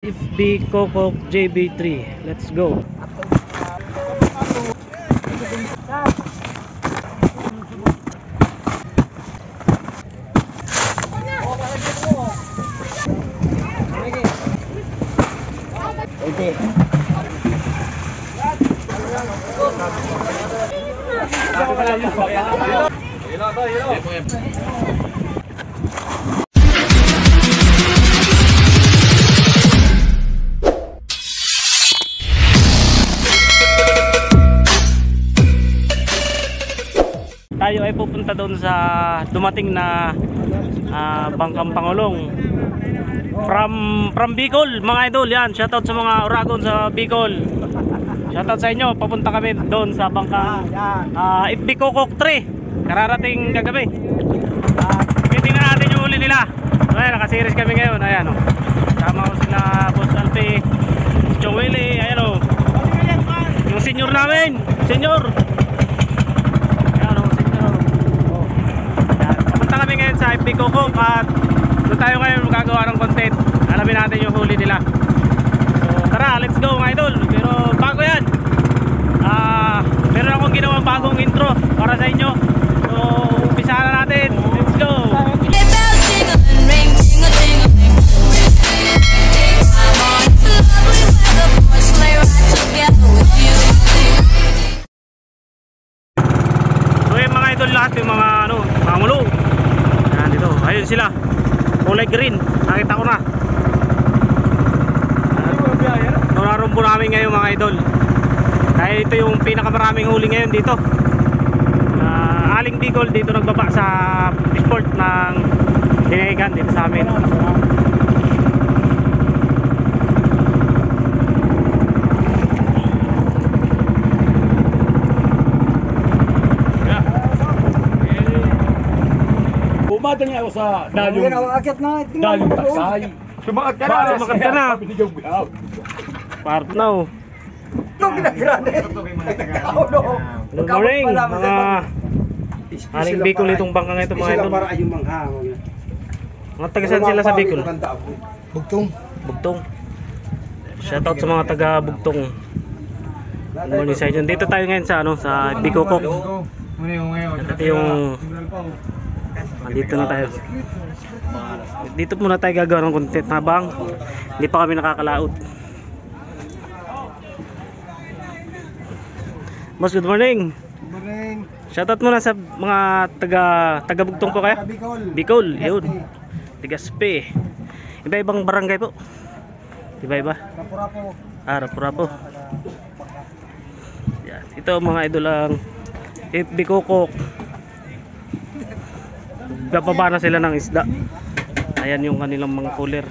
FB Coco JB3. Let's go. Tayo ay pupunta doon sa dumating na Bangkang Pangulong from Bicol, mga idol. Yan, shoutout sa mga Oragon sa Bicol. Shoutout sa inyo. Papunta kami doon sa Bangkang FB Kokok 3. Kararating kagabi. Titingnan natin yung huli nila. Ayan, naka-series kami ngayon. Ayan, sama ko sila Boss Alpi, Chong Willie. Ayan, yung senior namin. Senior. Kami ngayon sa FB Kokok at doon tayo ngayon magagawa ng content. Alamin natin yung huli nila. So tara, let's go mga idol. Pero bago yan, meron akong ginawang bagong intro para sa inyo. So umpisa na natin. Let's go. So yung mga idol, lahat yung mga pangulo. Ayun sila, kulay green, nakita ko na. Nararumbo namin ngayon mga idol. Dahil ito yung pinakamaraming huli ngayon dito. Aling Bicol dito nagbaba sa export ng Dinahican dito sa amin. Umaga niya ako sa Dayong. Dayong Taksay. Sumakat ka na. Sumakat ka na. Part now. Good morning mga Aling Bicol, itong bangkang ito mga idol. Mga taga-saan sila sa Bicol? Bugtong. Bugtong. Shoutout sa mga taga Bugtong. Good morning sa inyo. Dito tayo ngayon sa sa Bicokok. Ito yung dito na tayo. Dito muna tayo gagawa ng content habang hindi pa kami nakakalaot. Boss, good morning. Good morning. Shoutout muna sa mga taga Bugtong po kayo. Bicol, yun. Tigaspe. Iba-ibang barangay po. Iba-iba. Rapurapo. Rapurapo. Yan. Ito mga idol ang FB Kokok. Gababa na sila ng isda. Ayan yung kanilang mga cooler.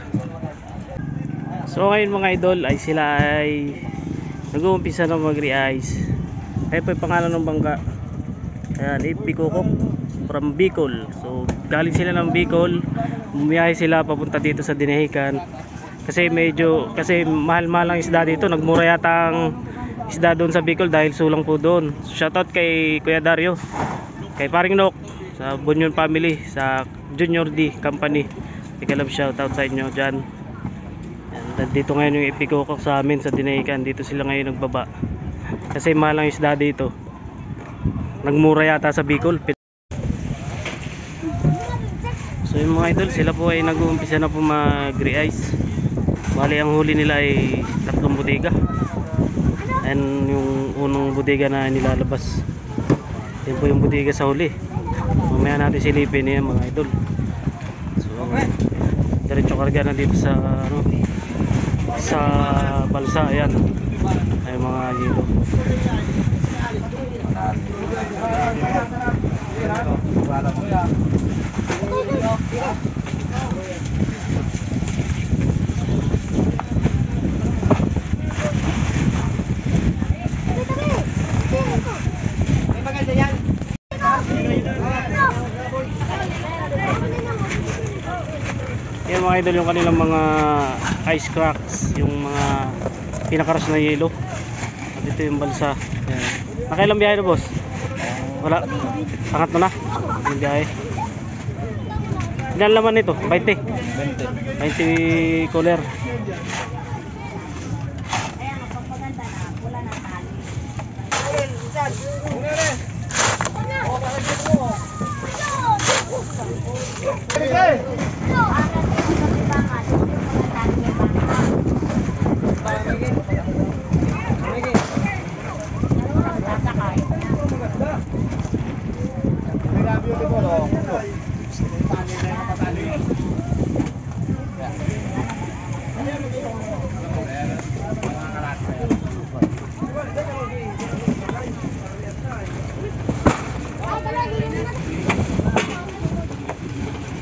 So ngayon mga idol ay sila ay nag-uumpisa na mag-re-ice. Ayan po yung pangalan ng bangka. Ayan, FB Kokok from Bicol. So galing sila ng Bicol, bumiyahe sila papunta dito sa Dinahican. Kasi mahal-mahal ang isda dito. Nagmura yata ang isda doon sa Bicol dahil sulang po doon. So, shoutout kay Kuya Dario, kay Paring Nok, sa Bunyon family, sa Junior D Company. Ika-love shoutout sa inyo dyan. And dito ngayon yung FB Kokok sa amin sa Dinahican. Dito sila ngayon nagbaba kasi mahal ang isda dito. Nagmura yata sa Bicol. So yung mga idol, sila po ay nag-uumpisa na po mag-re-ice. Bali ang huli nila ay 3 bodega. And yung unang bodega na nilalabas, yan po yung bodega sa huli. Mamaya natin silipin niya mga idol. So diretso karga na dito sa sa balsa. Ayan ay mga yelo. Yan mga idol yung kanilang mga ice cracks, yung mga pinakaras na yelo. At ito yung balsa. Yan. Nakailang biyahe na boss? Wala. Angat mo na yung biyahe. Ilan laman nito? 20? 20 cooler.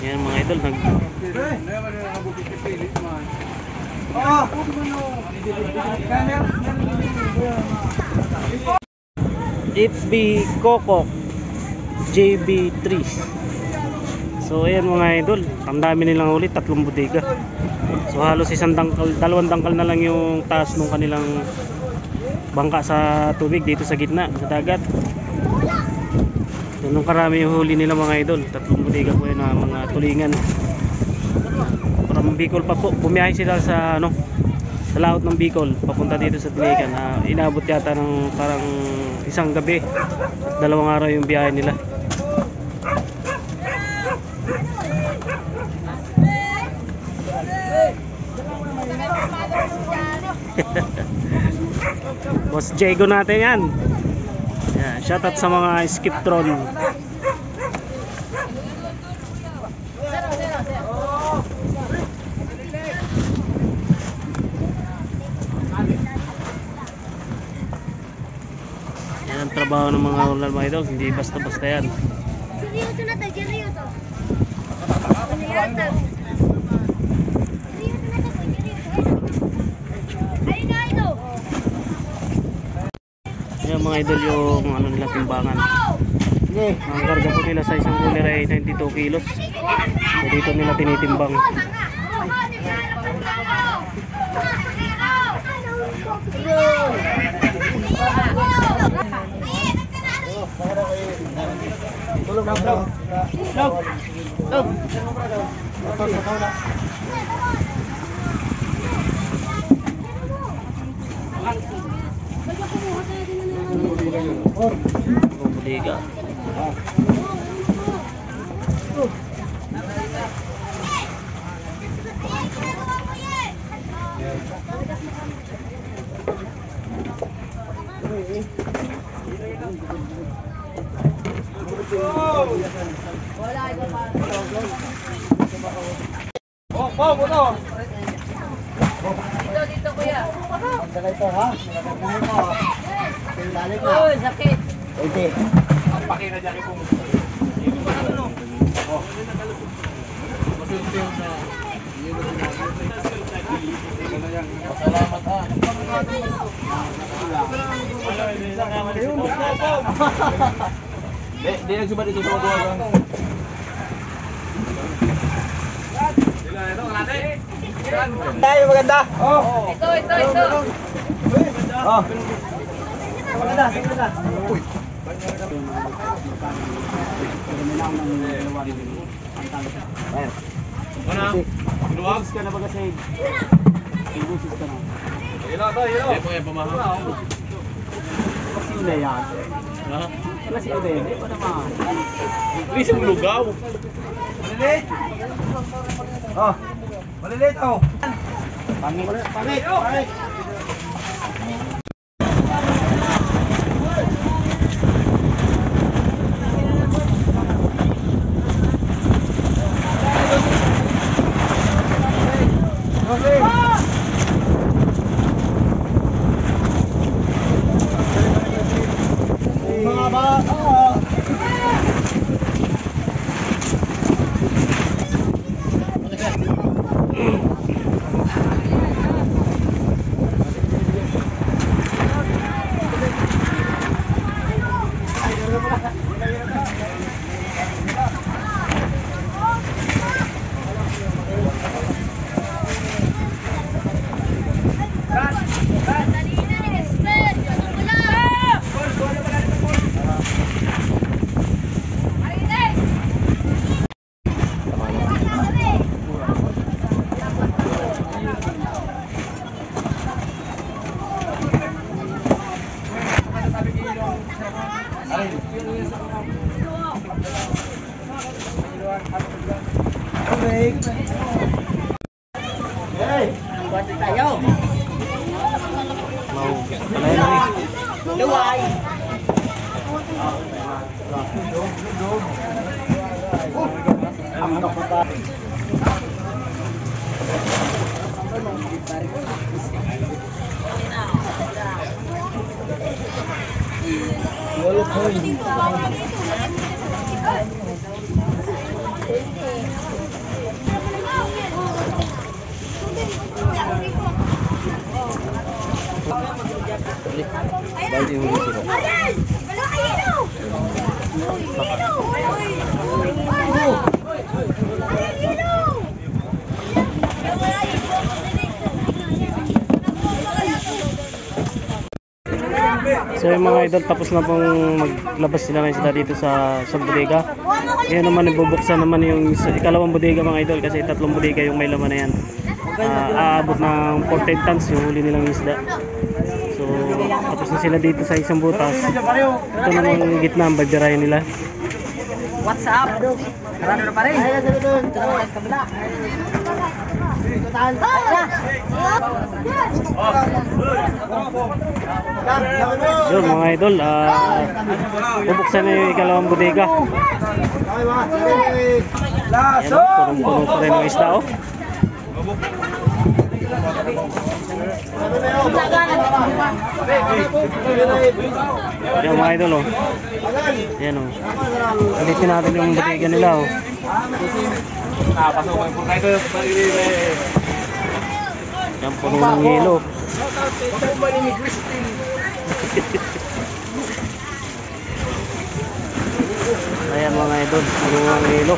Yan mga idol, FB Coco JB3. So ayan mga idol, ang dami nilang ulit, 3 bodega. So halos 1 dangkal, 2 dangkal na lang yung taas ng kanilang bangka sa tubig dito sa gitna, sa dagat. Ganun karami yung huli nila mga idol. 3 bodega po yun na mga tulingan. From Bicol pa po, bumiyahe sila sa sa laot ng Bicol papunta dito sa Tinigan. Inabot yata ng parang 1 gabi at 2 araw yung biyahe nila. Boss Diego natin yan. Yeah, shoutout sa mga skiptron. Yan ang trabaho ng mga ulan mga idol, hindi basta-basta yan. Yan mga idol yung nila timbangan. Ang karga po nila sa isang cooler ay 92 kilos. So dito nila tinitimbang. Bodega. Dito kuya. Ito ha. Oh, sakit. Okay. Pakina dyan kung salamat ha. Di nagsubat ito sa mga Tayo maganda. Ito. Oh. Maganda. Uy. Ano? Luwag ka na baga side. Ibusis ka na. Ilaw to, ilaw. Hindi po yan pamahal. Kasi ina yan. Ha? Kasi ina yan. Hindi pa naman. Please yung lugaw. Malilit. Oh. Malilit oh. Pangit. Mga bata. Hey, bati tayo. Mau palayan na ni. Luway. Ang kapatid. So yung mga idol, tapos na pong maglabas sila ng isda dito sa isang bodega. Ngayon naman ibubuksan naman yung ikalawang bodega mga idol, kasi tatlong bodega yung may laman na yan. Aabot ng 14 tons yung huli nilang isda. So tapos na sila dito sa isang butas. Ito namang gitna ang bagdirayan nila. What's up? Karado na pa rin. Ay, doon. Ito naman ang kabila. Yun mga idol, bubuksan na yung ikalawang bodega. Ayan o, punong-puno pa rin yung isda o. Ayan mga idol o. Ayan o. Ulitin natin yung bodega nila o. Ayan, puno ng yelo. Ayan mga idol, puno ng yelo.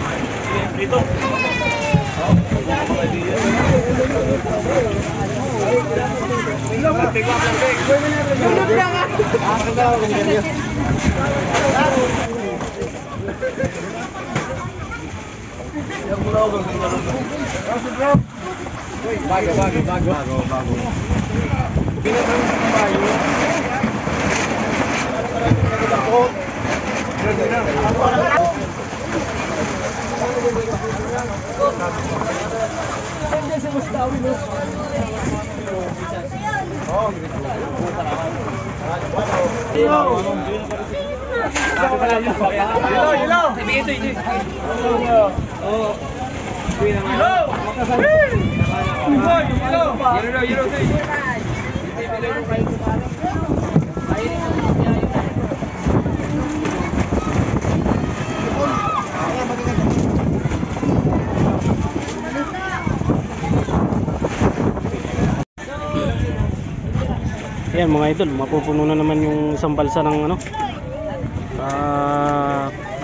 Ayan mga idol, mapupuno na naman yung isang balsa ng ano,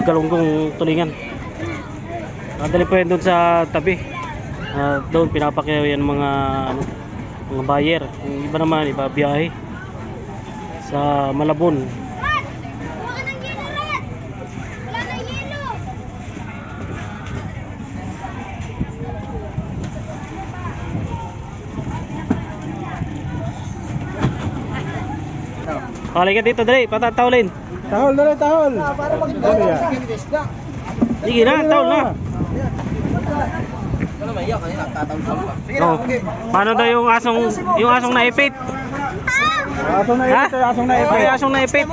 galunggong tulingan. Nadali po yan doon sa tabi. Doon pinapakyaw yan mga ano, mga buyer. Yung iba naman biyahe sa Malabon. Halika dito dali, patatawlin. Tahol dali, tahol. Sige na, tawol na. Oh, paano daw yung asong naipit? Asong na ipit, asong na ipit. Ay, asong naipit.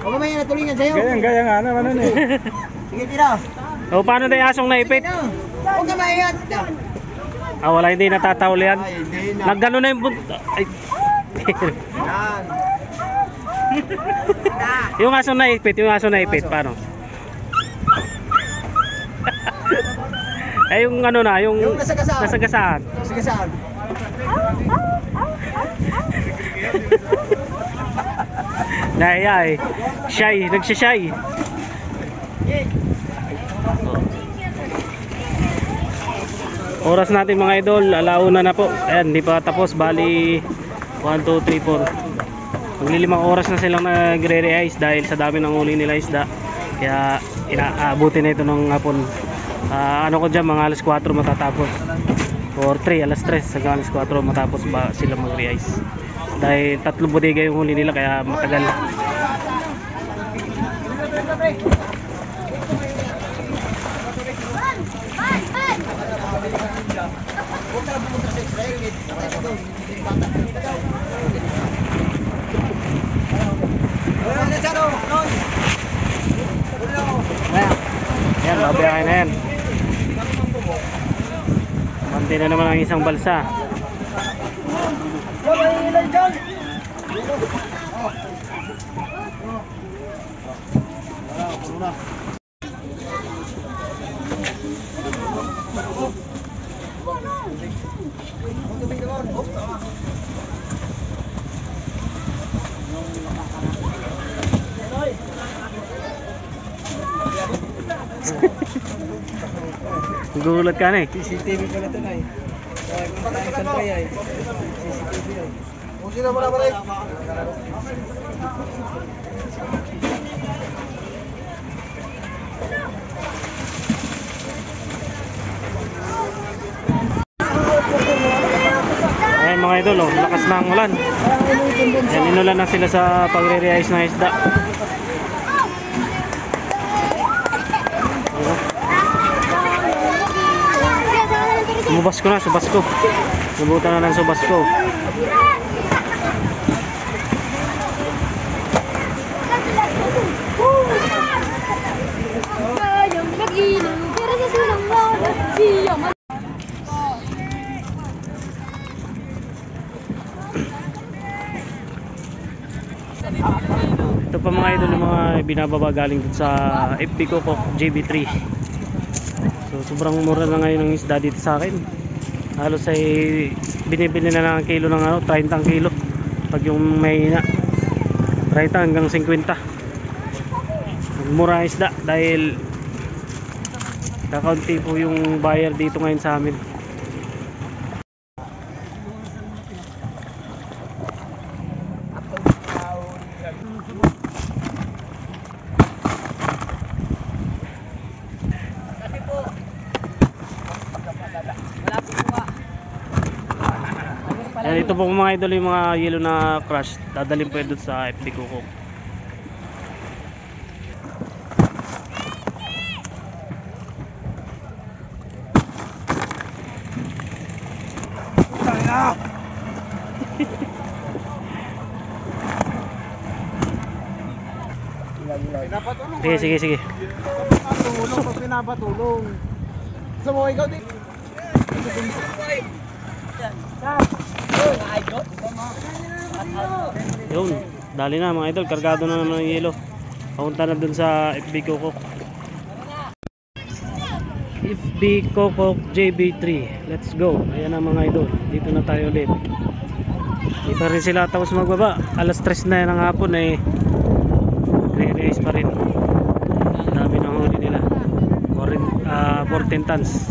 Mamaya na tulingan sa'yo. Gaya nga, ano eh. Sige, tira. Oh, paano daw yung asong naipit? Huwag ka mahihat. Wala, hindi natatawol yan. Naggano na yung ay. Yung asong naipit, paano? Ay yung ano na, yung nasagasaan. Nasagasaan. Nayay. Shy, nagsishy. Oras natin mga idol, alauna na po. Ayan, hindi pa tapos, bali 1, 2, 3, 4. Maglilimang oras na silang nagre-re-ice dahil sa dami ng uli nila isda. Kaya inaabutin na ito ng hapon. Ano ko dyan, mga alas 4 matatapos. Or 3, alas 3 hanggang alas 4 matapos ba sila mag-re-ice. Dahil 3 bodega yung huli nila kaya matagal. Ayan, babayakin na yan. Hintay na naman ang isang balsa. Gulat ka na eh. CCTV pala ito na eh. Saan pa yan? CCTV na eh. Kung sino mo na pala eh. Ayan mga idol, oh, lakas na ang ulan. Yan, inulan na sila sa pagre-realize ng isda. Sumubas ko na, subas ko. Subutan na ng subas ko. Ito pa mga idol, yung mga binababa galing dun sa FB Kokok JB3. So sobrang mura na ngayon ng isda dito sa akin. Halos ay binibili na lang ang kilo ng 30 ang kilo. Pag yung may 30 hanggang 50. Mura ang isda dahil kakaunti po yung buyer dito ngayon sa amin. Yan, ito po mga idol yung mga yellow na crush. Dadalhin po yun doon sa FB Kokok. Sige. Tulong pag pinapatulong. Sa mga ikaw din. Yun, dali na mga idol, kargado na naman ng yelo. Papunta na dun sa FB Kokok. FB Kokok JB3, let's go. Ayan na mga idol, dito na tayo ulit. Di pa rin sila tapos magbaba. Alas 3 na yan ng hapon eh. Re-race pa rin. Dami ng huli nila. 14 tons.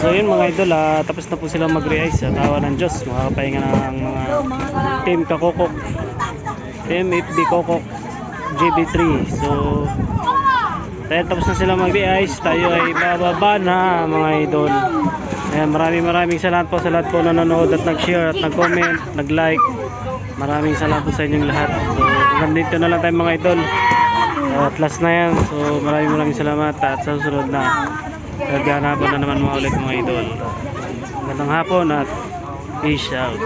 So yun mga idol, tapos na po sila mag-re-ice. Tawa ng Diyos, makakapahinga ng mga team Kakokok, team FB Kokok JB3. So dahil tapos na sila mag-re-ice, tayo ay bababa na mga idol. Ayan, maraming salamat po sa lahat po na nanonood at nag-share at nag-comment, nag-like. Maraming salamat po sa inyong lahat. So hanggang dito na lang tayo mga idol. At last na yan. So maraming salamat at sa susunod na gaganapan na naman mga ulit mga idol. Magandang hapon at peace out.